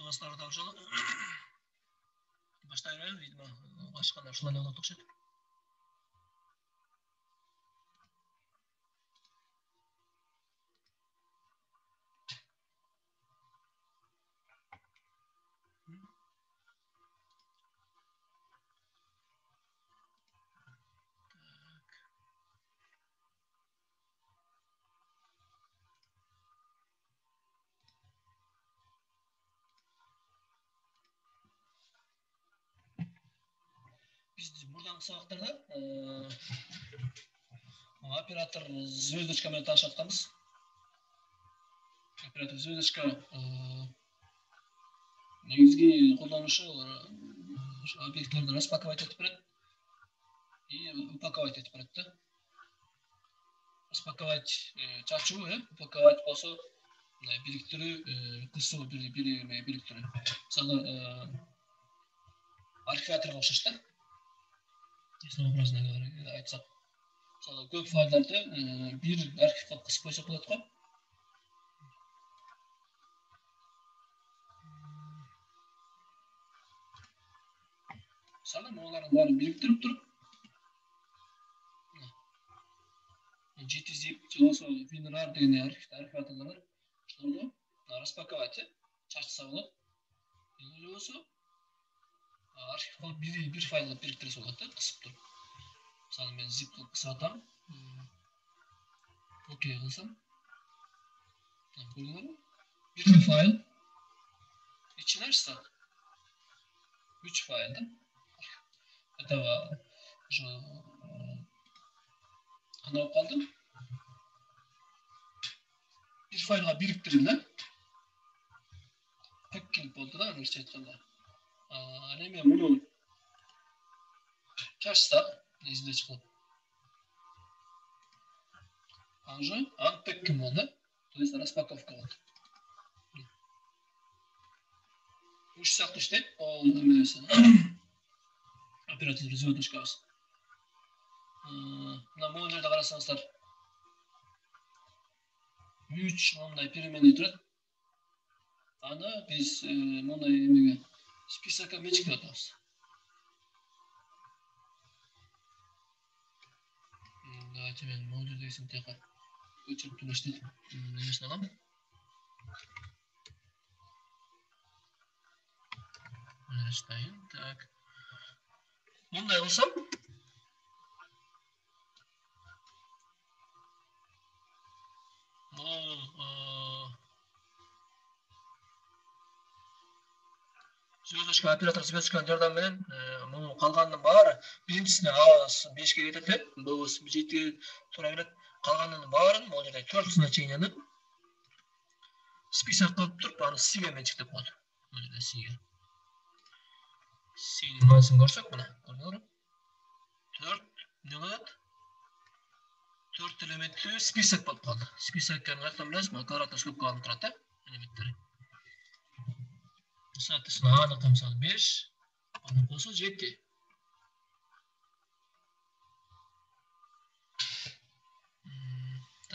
Dostlar da uşalı. Başlayalım, видимо, başkanlar şularla ona tokşet. Biz buradan sağlıklarda operatör звездочка bilen tanışatkamız. Operatör звездочка негизги колдонушу объекттерди распаковать этип берет и упаковать этип берет да. Распаковать чачуу, упаковать болсо бириктирүү, кысуу бириктирүү. Мисалы архиваторго окшош да. Если образно айтсак, мисалы көп файлдарды бир архивге кысып койсок болот го. Мисалы булардын баарын бириктирип туруп, gtzip же болсо WinRAR деген архиваторлор бар. Ошолорду распаковать, чачса болот. Же болсо архив кылып бир файлды бириктирсе болот да, кысып туруп. Мисалы мен zip кылып кысып атам. Окей кылсам. Көрдүңөрбү? Бир файл. İçine açsa 3 файл да. Этого уже анау калды. Bir файлга бириктирилди. Packing болду да, аныча айтканда. Ал эми муну чачсак, извлечь кылып. Уже unpacking болду, то есть распаковка болду. Уш сакты иштейт, ал эмеси. Оператор звездочкабыз. Мына бул жерде карасаңыздар 3 мындай переменный турат. Аны биз мындай эмеге списокко мечип атабыз. Давайте мен бул жерде синтека өчүрүп түнөштүп эмесин алам. Ставим, так. Мындай кылсам звездочка оператор звездочканын жардамы менен муну калганынын баары биринчисине A5 кетет, B7 туура келет. Калганынын баарын могу жерде 4 значенияны список кылып туруп, аны C'ге менчиктеп коет. Могу жерде C'ге. C'нин маанысын көрсөк, мына көрдүңөрбү? 4 эмне болот? 4 элементтүү список болуп калды. Списокканы каяктан билесиз? Мына квадратный скобка алынып турат, элементтери. Соответственно, аныкы мисалы 5, аныкы болсо 7.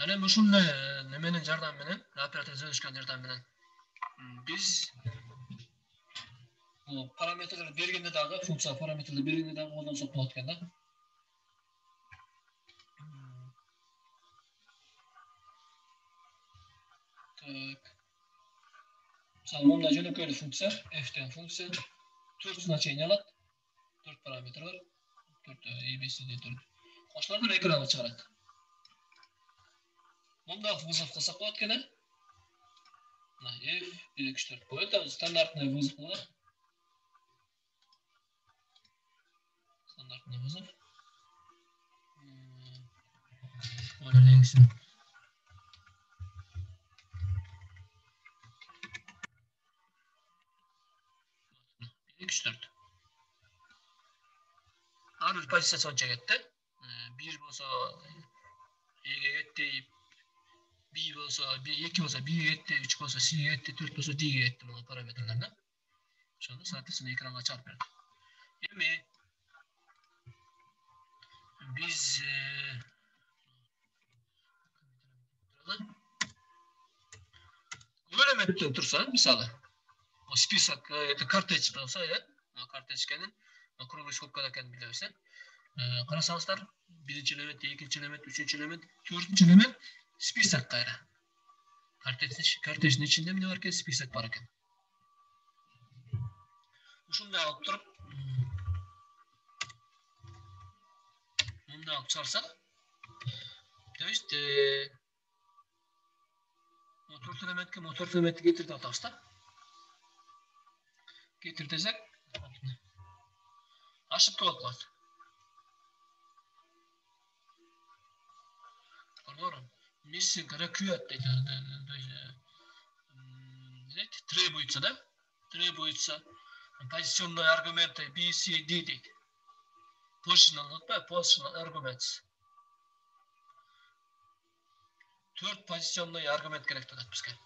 Эми ушундай неменин жардамы менен, оператор звездочканын жардамы менен биз бул параметрлерди бергенде дагы, функция параметрлерди бергенде дагы колдонсок болот экен да. Так. Мисалы, мындай жөнөкөй функция, f деген функция 4 значение алат. 4 параметр бар. 4 abcd 4. Ошолорду экранга чыгарат. Мындай вызов кылсак болот экен, мына f 1 2 3 4. Бул это стандартный вызов болот. Стандартный вызов. Оңдойсун. 2-4. Ар позициясы онча кетти. 1 болсо Эге кетти, B болсо B2 болсо B'ге кетти, 3 болсо C'ге кетти, 4 болсо D'ге кетти бул параметрлерди. Ошону соответственно экранга чыгарып берди. Эми биз бул элементтен турса, мисалы список это карточка болса, карточканын круглый скобкада экенин билебиз. Карасаңыздар, биринчи элемент, экинчи элемент, үчүнчү элемент, төртүнчү элемент список кайра. Карточканын ичинде эмне бар экен? Список бар экен. Ушундай алып туруп, мындай алып чыгарсак, то есть төрт элементти кетирди атабыз да. Кетир десек, ошибка болуп калат. Missing required требуется, да? Требуется позиционные аргументы B, C, D дейді. Positional arguments. Төрт позиционный аргумент керек болады бізге.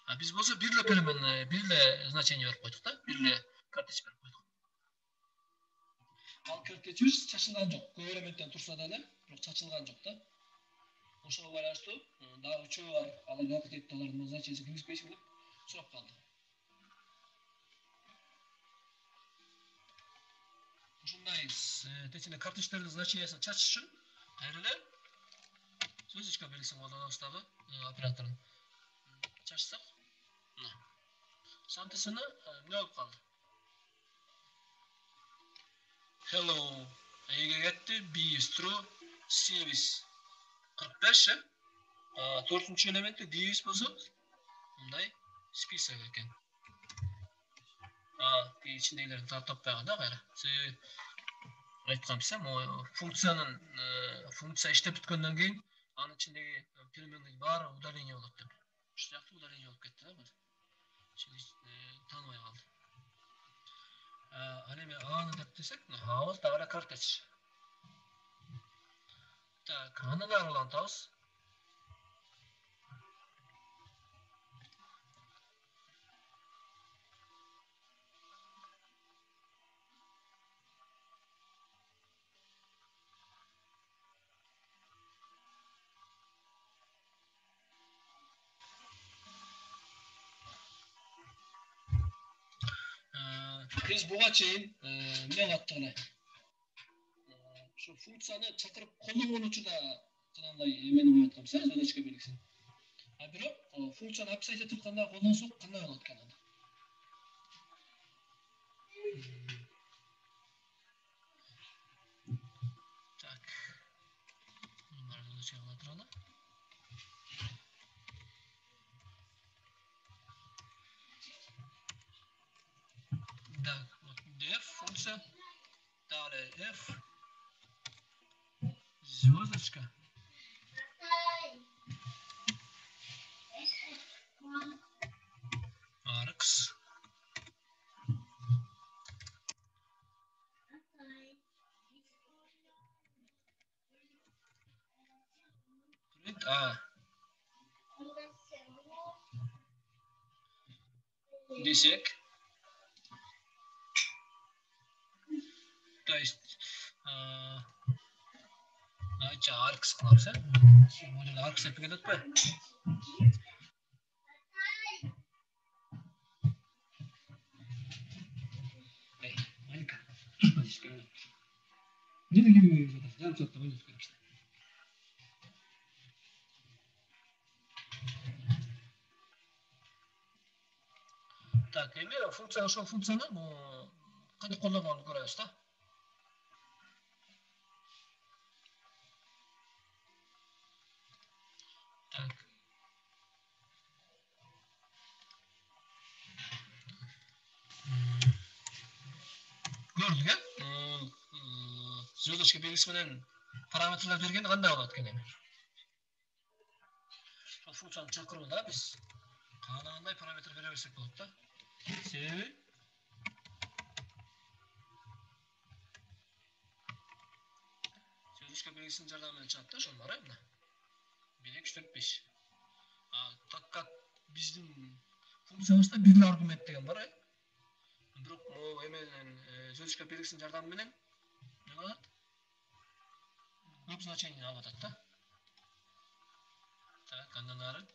А біз болса бірле переменный, бірле значение беріп қойдық, да? Бірле карточка беріп қойдық. Ал карточкабыз чачылған жоқ. Көп элементтен турса да эле, бирок чачылған жоқ, да? Ошого байланыштуу дагы үчөө бар, алар карточкалардын значениеси киргизбейсиңби деп сурап калды. Ушундай течине карточкалардын значениясын чачыш үчүн кайра эле сөзүчкө белгисин колдонобуз дагы операторун чачсак. Сантысыны эмне болуп калды? Hello, эге кетти, B is true, C is 45, төртүнчү элементи D is болсо, мындай список экен. Ичиндегилерди топпойгон да кайра. Айтканбыз, функция иштеп бүткөндөн кийин анын ичиндеги переменный баары удаление болот деп. Ушул жакта удаление болуп кетти да бул. Тааныбай калды. Ал эми аны деп десек, хабыз дагы карточ. Так, аны дагы улантабыз. Biz буга чейин эмне кылаттыгына ушу функцияны чакырып колдонгон учурда жанагындай эмени коюп атканбыз, задачка белгисин. А бирок функцияны описать этип атканда колдонсок кандай болот экен анда? Так. Мына задачка кыла туралы. Так, вот def функция. Далее f звездочка. Arcs. Print A. Десек. То есть arcs кылабыз, модуль arcs деп кетет пе? Малика. Не такие Так, эми функция ошол функцияны кантип колдонгонун көрөбүз да. Так. Көрдүк, звездочка белгиси менен параметрлер берген кандай болот экен эми? Ошол функцияны чакырууда биз каалагандай параметр бере берсек болот да. Себеби звездочка белгисинин жардамы менен чыгат да, ошол бар мына. 1 2 3 4 5. Так как биздин функциябызда бир аргумент деген бар, бирок могу эменен звездочка белгисинин жардамы менен эмне кылат? Көп значение алып атат да. Так, андан ары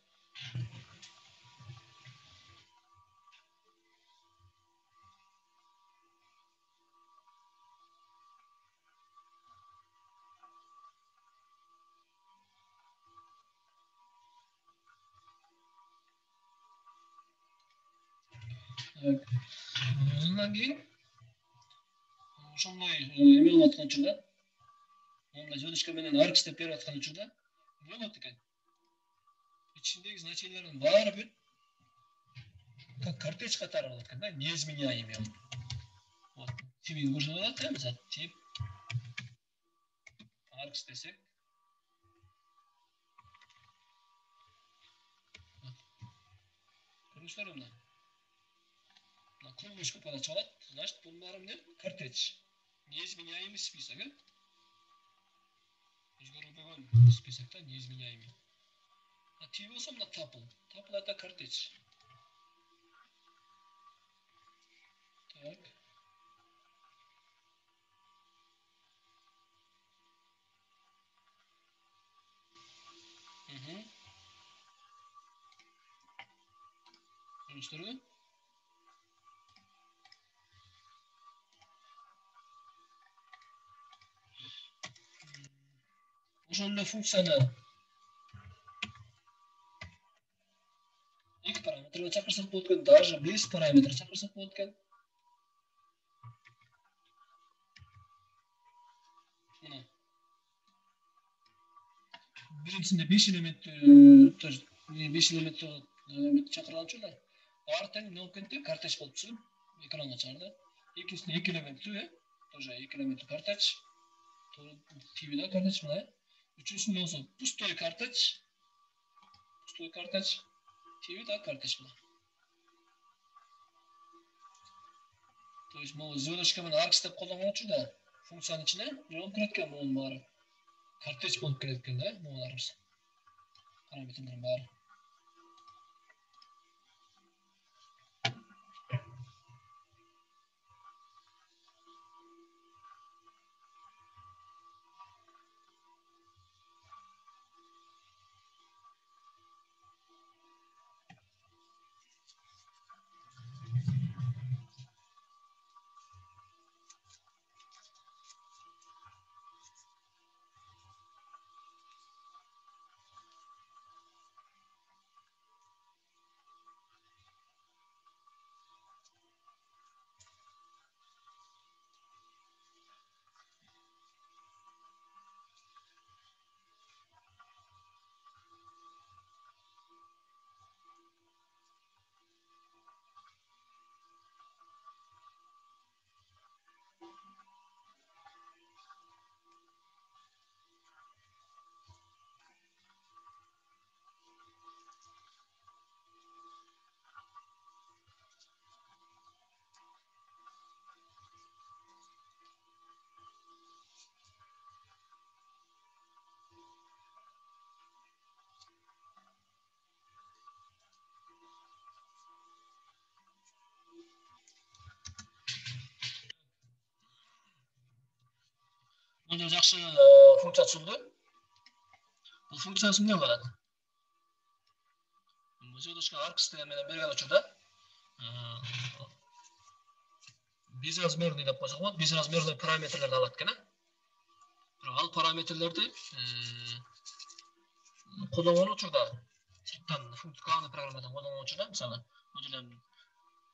Ondan keyin ошондой эме кылып аткан учурда, мындай жөнөшкө менен аркс деп берип аткан учурда болот экен. Ичиндеги значениялардын баары бүт как картеч катары болот экен да, неизменяемый. Вот. Типин көрсөтүп атат, мисалы, тип аркс десек. Көрүңүздөр мына. Мына круглый скобкада чыгат. Значит, бул баары эмне? Картеч. Неизменяемый список, өзгөрүлбөгөн список да, неизменяемый. А тип болсо мына tuple. Tuple это картеч. Так. Көрүңүздөрбү? Ошондой функцияны эки параметрге чакырсак болот экен, даже без параметр чакырсак болот экен. Мына. Биринчисинде 5 элемент, 5 элемент чакырган учурда баары тең эмне болуп кетти? Картеч болуп түшүп экранга чыгарды. Экинчисинде 2 элементтүү, тоже 2 элементтүү картеч. Тиби да картеч мына. Үчүнчүсүндө болсо пустой картеч. Пустой картеч. Тиби да картеч мына. То есть могу звездочка менен аркс деп колдонгон учурда функциянын ичине эмне болуп кирет экен мунун баары? Картеч болуп кирет экен да, мунулар параметрлердин баары. Мындай жакшы функция түзүлдү. Бул функциясы эмне кылат? Звездочка аркс менен берген учурда безразмерный деп койсок болот. Безразмерный параметрлерди алат экен. Бирок ал параметрлерди колдонгон учурда сырттан главный программадан колдонгон учурда, мисалы, бул жерден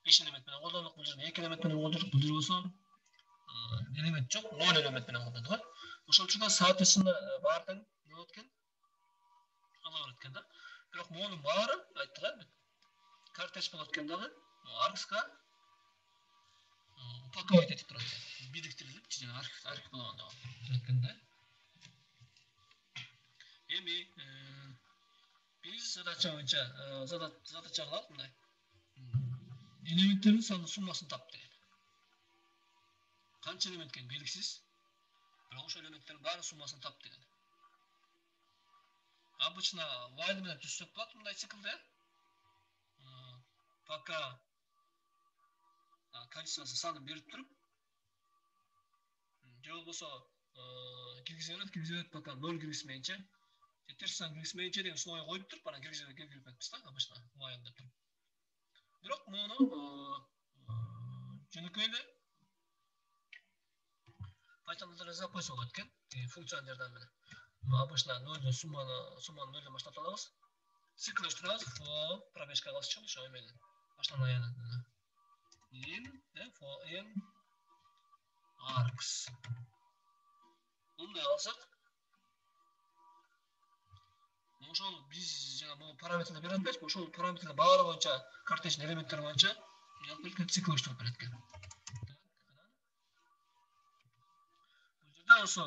5 элемент менен колдондук, бул жерден 2 элемент менен колдондук, бул жерде болсо элемент жок, 0 элемент менен колдондук. Ошол учурда соответственно баары тең эмне болот экен? Ала берет экен да. Бирок мунун баары айттык, картеч болот экен дагы, аркска упаковать этип турат экен. Бириктирилип, ичине арк болгондо турат экен да. Эми биз задача боюнча задача кылат мындай. Элементтердин санын суммасын тап деген. Канча элемент экен белгисиз. Бирок ошол элементтердин баары суммасын тап деген. Обычно while менен түзсөк болот мындай циклде. Пока количествосы санын берип туруп, же болбосо киргизет, пока 0 киргизмейинче, терс сан киргизмейинче деген условия коюп туруп, анан киргизип кетпиз да, обычно while деп туруп. Бирок муну жөнөкөй эле Python'da da yazıp koysa olur eкен, funksiyonlardan biri. Обычно 0'den summаны 0'dan başlatıp alabız. Sıkılıştırabız, pробежка басып чыгып, ошо эмени баштан аянат. in arcs. Bunday alsak, ошол биз жана бул параметрлер берет эмес, ошол параметрлер баары боюнча картечный элементтер боюнча жалпы цикл иштеп берет экен. Бул жерде болсо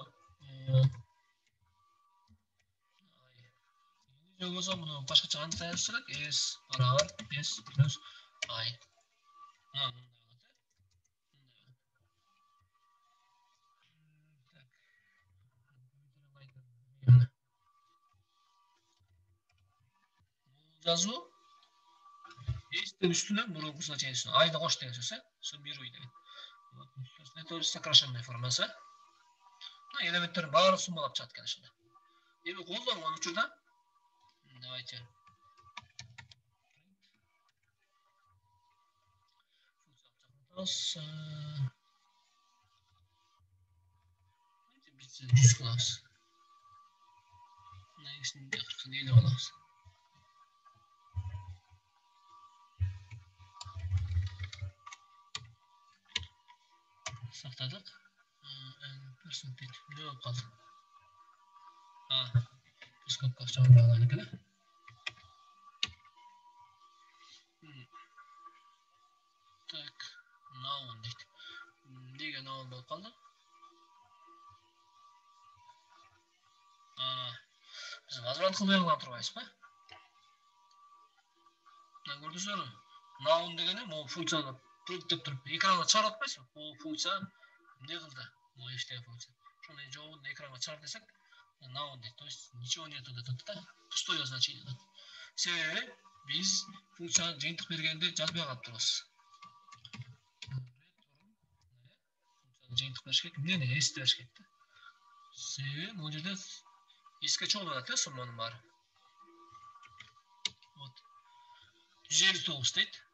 же болсо муну башкача антайбыз керек. S барабар S плюс I. Жазуу S'тен üstüne мурункусуна чейин üstüne. Ayda koş деген сөз, суммируй деген. Это сокращенная формасы. Элементтердин баары суммалап чыгат экен ушунда. Эми колдонгон учурда давайте biz 100 kılabız. Neyse, 40 kılabız. Sakladık. Percentage ne oldu kaldı? Biz kapatacağım bağlarını kadar. Так, noun deydi. Nega noun bo'lib qoldi? Biz возврат qilmay turibsizmi? Ko'rdingizmi? Noun degani bu funksiyani print deb turib ekranga chiqaryapmizmi? Bu funksiya ne qildi? Bu ishlaydigan funksiya. Shuni javobni ekranga chiqar desak, noun deydi. То есть ничего нету deb turibdi. Пустое значение. Себеби biz funksiyani жыйынтык бергенде жазбай калып турабыз. Жыйынтык бериш керек. Эмнени эсте бериш керек да. Себеби бул жерде эске чогулат да сумманын баары. Вот. 159 дейт.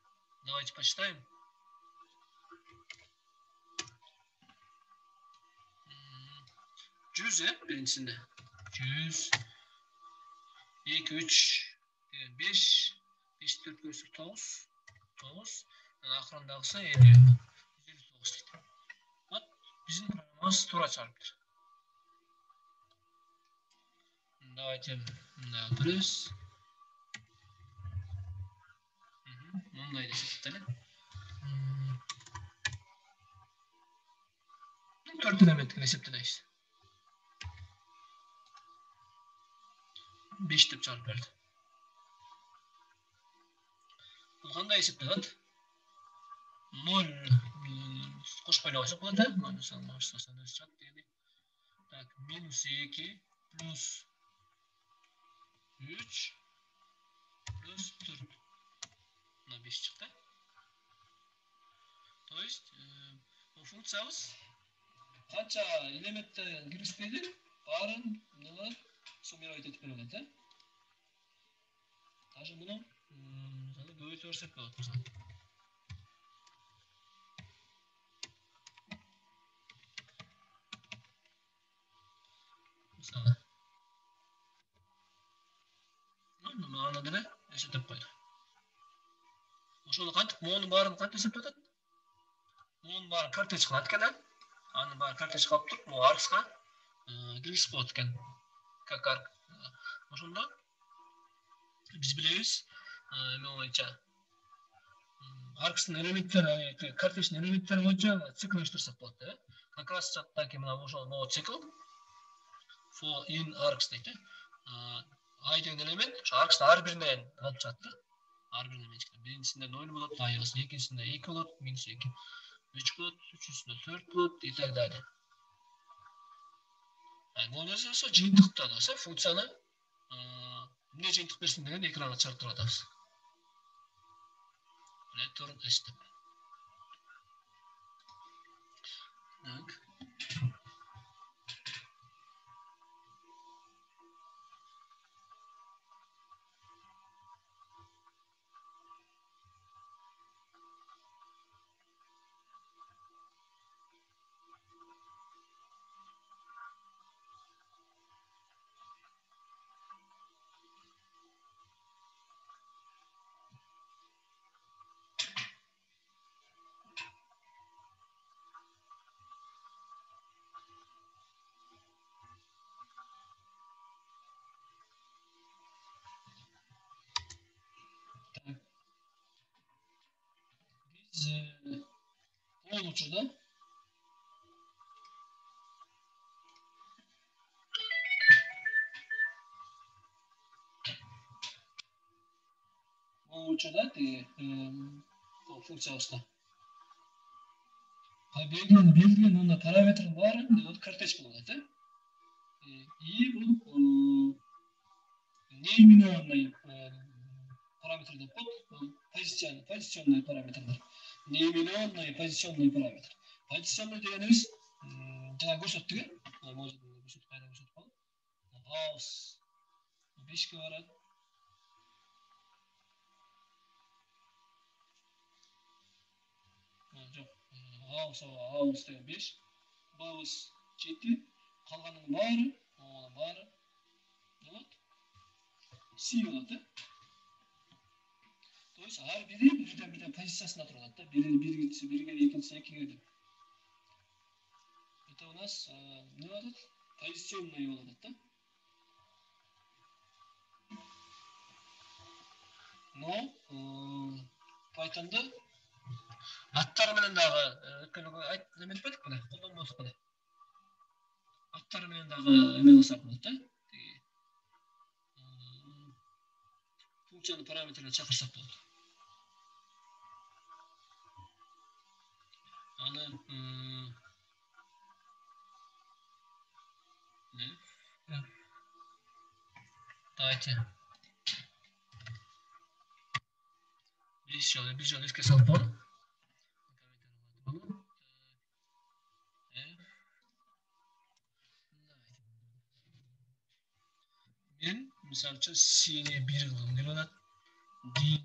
Давайте почитаем. 100 биринчисинде. 100 2 3 деген 5 5 4 көсүк 9 9 акырындагысы 50 159 дейт. Вот биздин программабыз туура чыгарыптыр. Давайте пресс. Мындай эсептеле. 4 элементке эсептейбиз. 5 деп чыгарып берди. Бул кандай эсептелет? 0 кошпой ойлосок болот да? Так, минус 2 плюс 3 плюс 4 на 5 çıktı. То есть bu funksiyamız qancha elementni kirishpaydi, baарын buni summirovать etib beradi. Даже buni misol ko'paytirib bersak bo'ladi misol. Misol. Mana buni eslatib qo'ydi. O'shani qanday mo'ni barini qanday hisoblatadi? Mo'ni barini kartej qiladi ekan. Ani barini kartej qilib turib, bu arksga girish bo'ladi ekan. Kakar. O'shanda biz bilamiz, nima bo'yicha arksning elementlari, kartejning elementlari bo'yicha sikl ishtirsak bo'ladi. Как раз таки mana o'sha bu sikl for in arcs deydi. I degan element o'sha arcsning har biridan olib chiqadi. Har biridan chiqadi. Birinchisinde 0 bo'ladi, ikkinchisinde 2 bo'ladi, minus 2. 3 bo'ladi, uchinchisinde 4 bo'ladi, и так далее. Bu narsa esa jiyintiq turadi. O'sha funksiyani bunday jiyintiq bersin degan ekranga chiqarib turamiz. Return step. Так. bol uçurda funksiya usta. Belirlen onda parametrin bari kırteç bulundu. İyi bu neyminonlayı parametrede kod pozisyonlayı parametreler. Neyminonlayı pozisyonlayı parametr. Pozisyonlayı degenimiz jana görsöttük. Mevcut kayda görsöttük. House 5'ke baradi. Жоқ, house деген 5, bows 7, қалғанының бары, болады. C болады. То есть ар бири birden позициясында тұрады да. Бірге, екіншісі, екіге деп. Это у нас не болады? Позиционный болады да. Но Python'da аттары менен дагы өткөнүгө эметип едик мына колдонбосок мына аттары менен дагы эме кылсак болот да функцияны параметрлерди чакырсак болот аны давайте bir жолу эске салып коелу мен мисалы үчүн C'ни 1 кылгым келип атат. D 20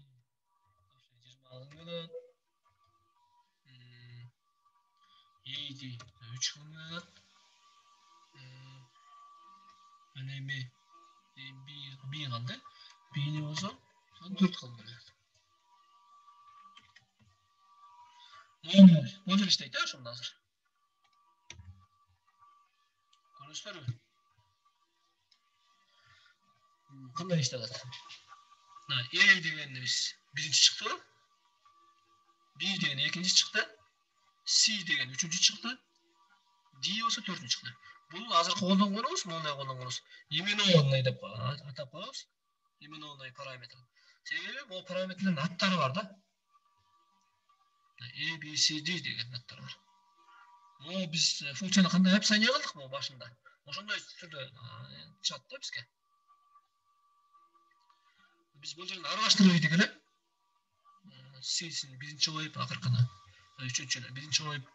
кылгым келип атат. E'ди 3 кылгым келип атат. Ana эми B калды. B'ни болсо 4 кылгым келип атат. Болжол иштейт да ошондо азыр. Көрүңүзбүрбү? Кандай иштеп атат? Мына E дегенибиз биринчи чыкты. B деген экинчи чыкты. C деген үчүнчү чыкты. D болсо төртүнчү чыкты. Бул азыр колдонгонубуз, мындай колдонгонубуз. Именованный деп атап коебуз. Именованный параметр. Себеби бул параметрлердин аттары бар да. A, B, C, D деген аттар бар. Mo биз функцияны кандай описание кылдык бул башында. Ошондой түрдө чыгат да бизге. Биз бул жерде аралаштырып ийдик эле. C'син биринчи коюп, акыркыны үчүнчүнү биринчи коюп,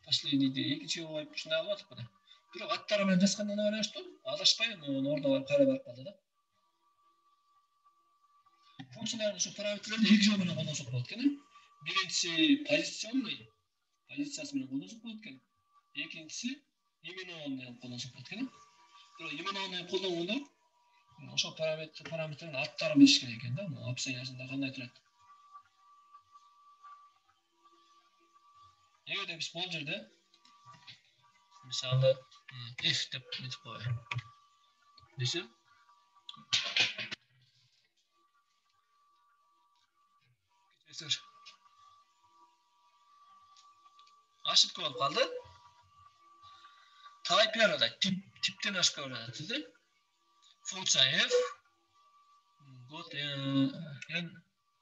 последнийди экинчиге коюп, ушундай кылып атып кана. Бирок аттары менен жазганда эмне байланыштуу? Адашпай, ордо барып кайра барып калды да. Функциялардын ушу параметрлерди эки жол менен колдонсок болот экен. Биринчиси позиционный, позициясы менен колдонсок болот экен. Экинчиси именованный кылып колдонсок болот экен. Бирок именованный колдонгондо ошол параметрдин аттарын билиш керек экен да. Описаниясында кандай турат. Эгерде биз бул жерде мисалы F деп айтып коелу десем, ошибка болуп калды. Type яралайт, типтен ошибка болот. Функция F got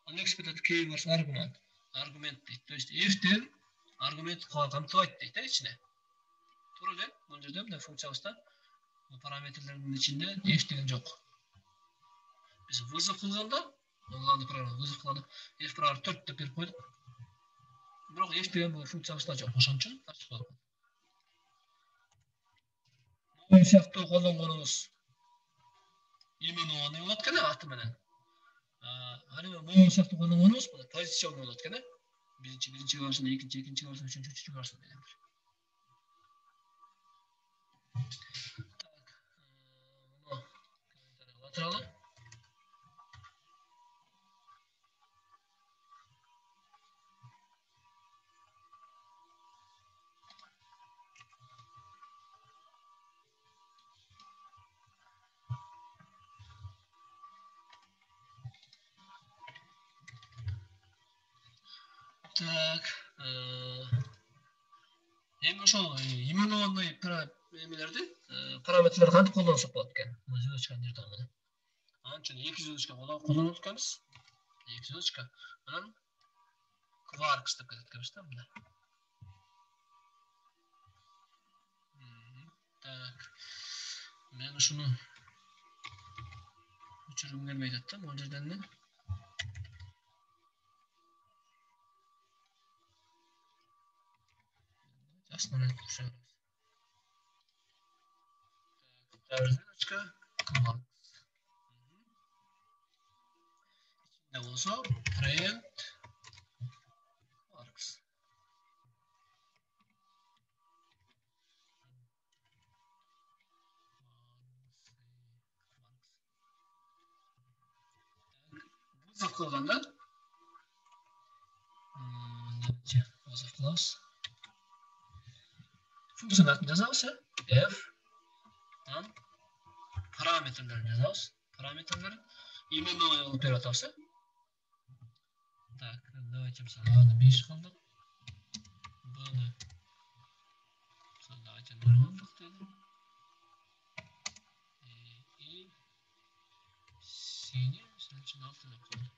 unexpected keywords argument дейт. То есть F'тен аргумент камтыбайт дейт ичине. Туура эле, бул жерде мына функциябызда параметрлердин ичинде F деген жок. Биз вызов кылганда, онлайн программа вызов кылганда F программа 4 деп берип койдук. Бирок F деген бул функциябызда жок. Ошон үчүн ачык болот. Бул сыяктуу колдонгонубуз именованный болот экен аты менен. Аны могу сыяктуу колдонгонубуз позиционный болот экен. Биринчи барышында, экинчи барышында, үчүнчү барышында дегендир. Батыралы. Так, эми ошол именованный параметрлер кантип колдонсок болот экен? Звездочканы жыртам менен. Анча эки звездочка колдонуп атканбыз. Эки звездочка. Анан quarks деп кетет экенбиз да мында. Так. Мен ушуну өчүргүм келбей жатты бул жерден. Основная кушать. Так, звездочка. Quarks. Ne olsa print quarks. Bu kullandı. Was of class. Funksiyon adını yazarsa f dan parametrelerini yazarız. Parametrelerin imenovanный operatörse. Так, давайте mesela 5 kaldı. Bunu давайте 0 aldık dedim. Seni mesela için altına koydum.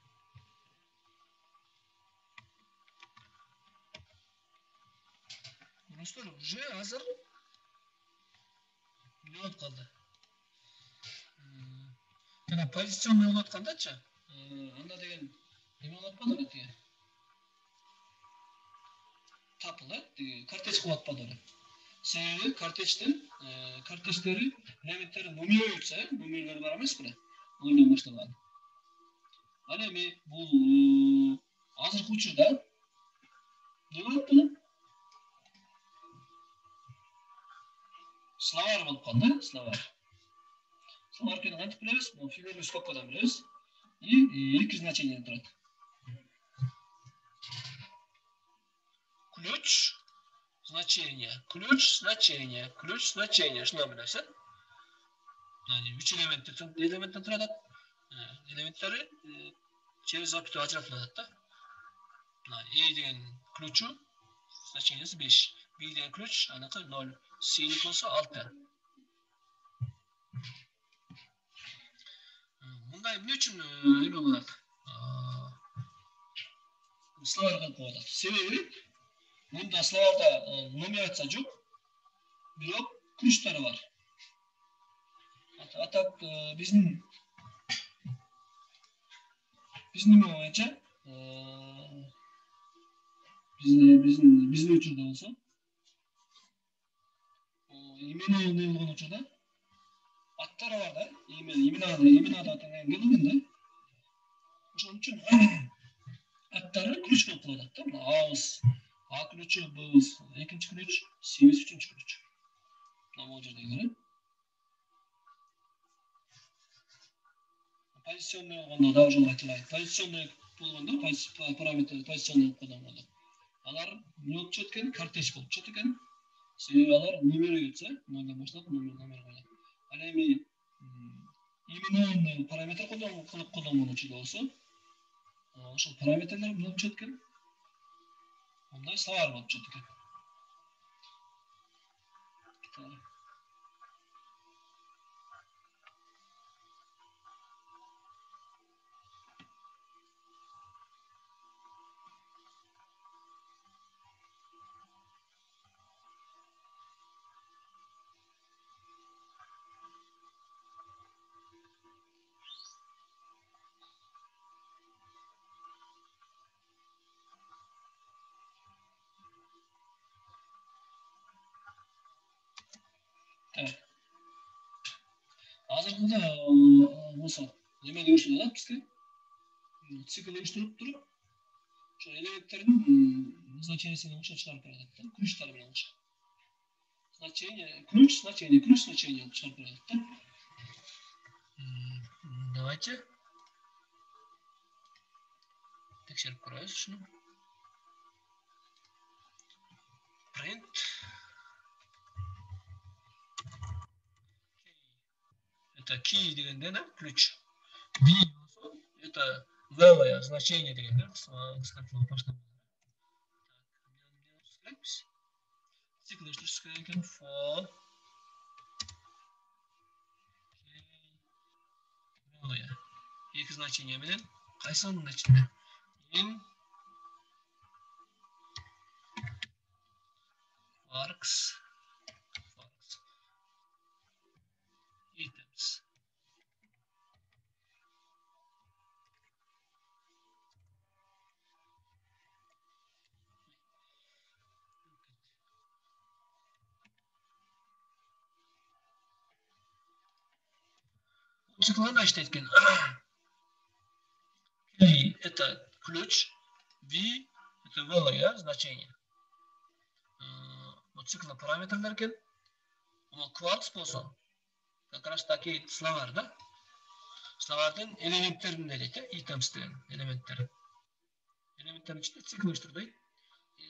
Ruslar уже hazır. Ne oldu kaldı? Yani pozisyonunu yo'latgandachi, unda degan nima yo'latmadi ularga? Tapılı, kortej yo'latmadi ular. Sebebi kortejleri elementleri numara yutsa, numaralar var emas bular. Ondan boshlanadi. Ana men bu hozirgi uchurda nima bo'libdi? Slovar bo'lib qoldi, slovar. Slovarkani qanday bilamiz? Bu figurni skopkadan bilamiz. И iki значениyadan turadi. Ключ, значение, ключ, значение. Shuni bilasan? Yani 3 elementdan turadi. Elementleri через запятую ajratiladi da. E degan ключу значениесі 5. B degan ключ anaqa 0. C'lik bo'lsa 6. Bunday nima uchun nima bo'ladi? Slovarga qo'yadi. Sebebi bunda Slovarda numeratsiya yo'q. Biroq ключlari var. Atak bizning bo'yicha bizning uchun da olsa imenovanный bo'lgan uchun attari var da, imenada atagan gelganda o'shaning uchun attari ключ bo'lib qoladi da. A ключi bu ikkinchi ключ, C uchinchi ключ. Mana bu yerda ko'ring. Pozisyonda bo'lganda davjon aytiladi. Pozisyonda bo'lganda parametr pozisyonda qo'llanadi. Ular nol chetgan kortej bo'lib chetgan. Seviyalar numara yutsa, noldan boshlab numara qo'yadi. Ana men imenovanный parametr qo'llanmoqchi bo'lsam, o'sha parametrlar nol chetgan. Bunday slovar bo'lib chetgan. Hozir bunda bo'lsa nima deyishadi bizga? Sikl uyushtirib turib, o'sha elementlarning значениесini o'sha chiqarib beradi. Ключlar bilan o'sha. Ключ, значение chiqarib beradi. Давайте tekshirib ko'ramiz shuni. Print это key deganda na ключ. B это новое значение deganda qisqartirib boshqa. kerakmiz. Циклlashtirish kerak ekan. For iki значение bilan qaysi o'rinda ichida? In works items. Циклда ishlayotgan. K это ключ, V это value, значение. Bu циклda parametrlar ekan. Ama quartz bo'lsa, как раз такие словарda. Словарdan elementlerini deydi, items degan elementler. Elementlerin içinde цикллashtirdik.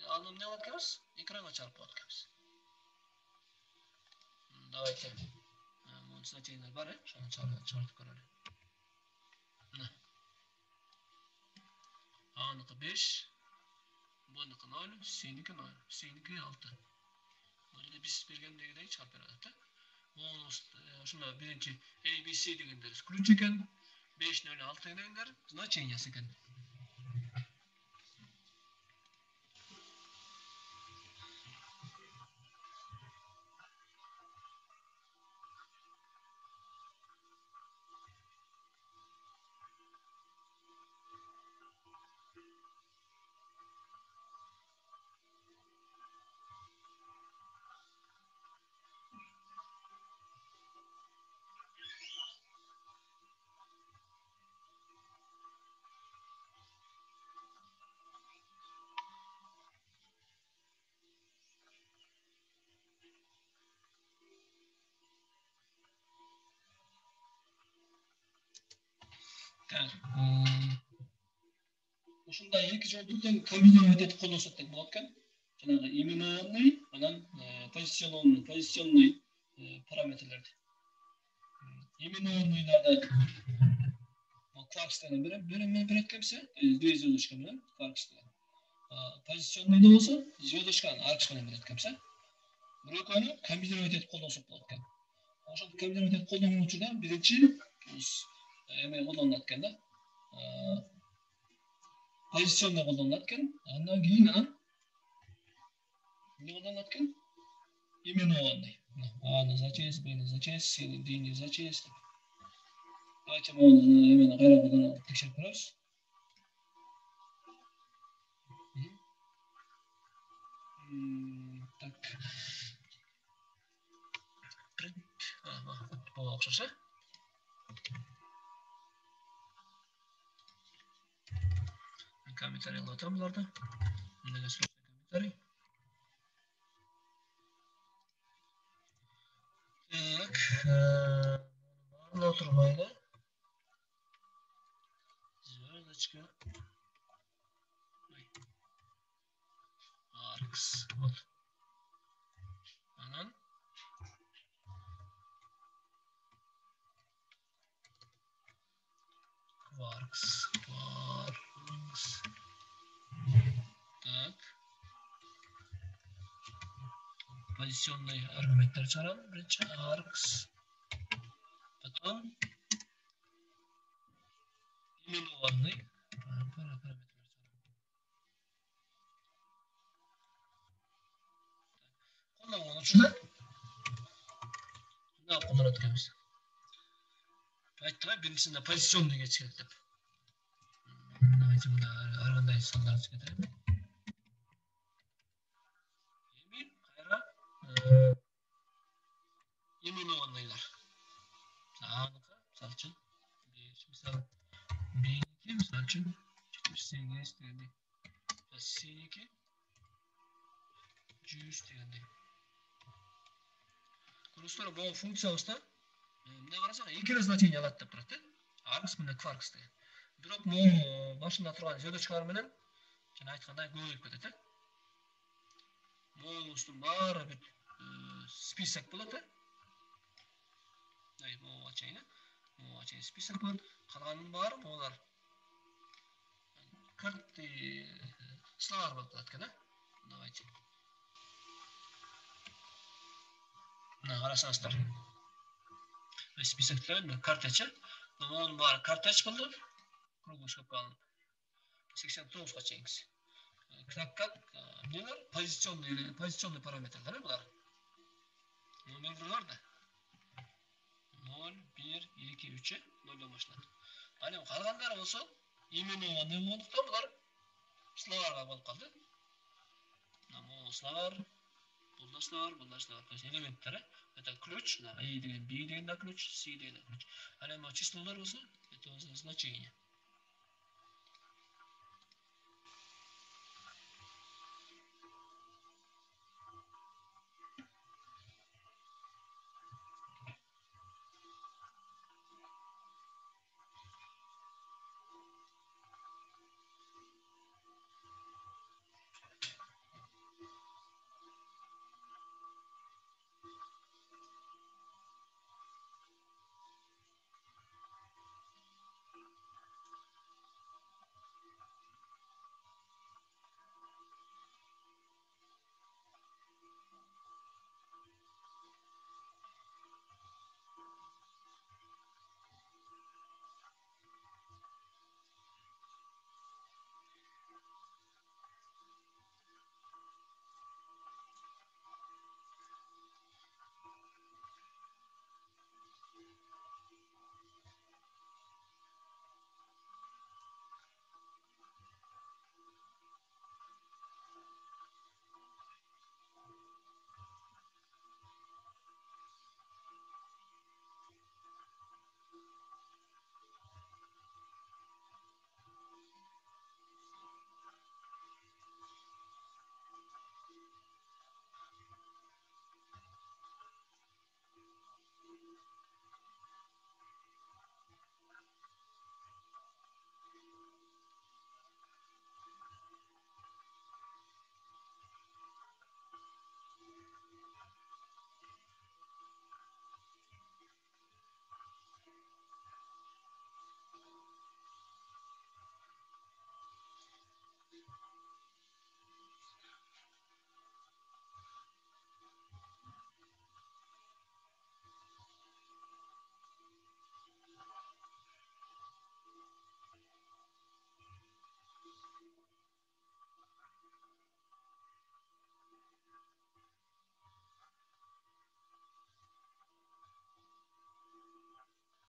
Anlam ne yapacağız? Ekrana çarpı yapacağız. Давайте. Bu значениялар бар, шаны чартып көрөлү. Аныкы 5, buniki 0, seniki 0, seniki 6. Böyle biz bergendegidey çarp beradi. Şuna birinci ABC degenler ключ ekan, 5 0 6 degenler значениясы ekan. Ушундай эки жолдон комбинировать этип колдонсок деп болот экен. Жанагы именованный, анан позиционный параметрлерди. Именованныйларда quarks деген берет кемсе, две звездочка менен quarks деген. Позиционныйда болсо, звездочканы аркыш менен берет кемсе. Бирөкөнү комбинировать этип колдонсок болот экен. Ошол комбинировать этип колдонгон учурда биринчи эме колдонулат экен да. Позиционный колдонулат экен. Андан кийин эмне колдонулат экен? Именованный. Аны зачесть, бени зачесть, сени дини зачесть. Давайте мы именно кайра текшерип көрөбүз. Так. Print. Bu окшош, комментарий алып буларда. Мына комментарий. Так. Отырмайды. Звездочка. Arcs. Вот. Анан. Quarks. Так. Позиционный аргументler чарам. Birinchi arcs. Потом именованный параметр. Колдонгон учурда мына колдонот экенбиз. Ayttılar birincisinde pozisyonunu geçirdim. Şimdi aranda insanlar çıkardım. Yemin kayra yemin olanlar. Anıka salçın. Misal bir misal için çıkmış sevgi istendi. Siniki cüz istendi. Kuruslara bu fonksiyon usta. Мына карасак эки значение алат деп турат. Аркс менен кваркс деген. Бирок могу башында турган звездочкалар менен жана айткандай көбөйүп кетет. Могустун баары бир список болот. Могу ачайын список болот. Калганын баары могулар карты слар болот экен. Давайте. Mına qarasаңыздар. Списоктер картача. Onun var kartaç buldu. Krugoskop alın. 89'ga çekiniz. Knapkat neler? Pozisyonlu parametreler bunlar. Numarlar da. 0, 1, 2, 3'e 0'dan başladı. Hani kalganlar olsa yemin olan ne oldukta bunlar Slavarga bolup kaldı. Ama Slavar, bunlar Slavar. Elementleri. Это ключ, A деген B деген de ключ, C деген de ключ. Hani ama числолар olsa это значение.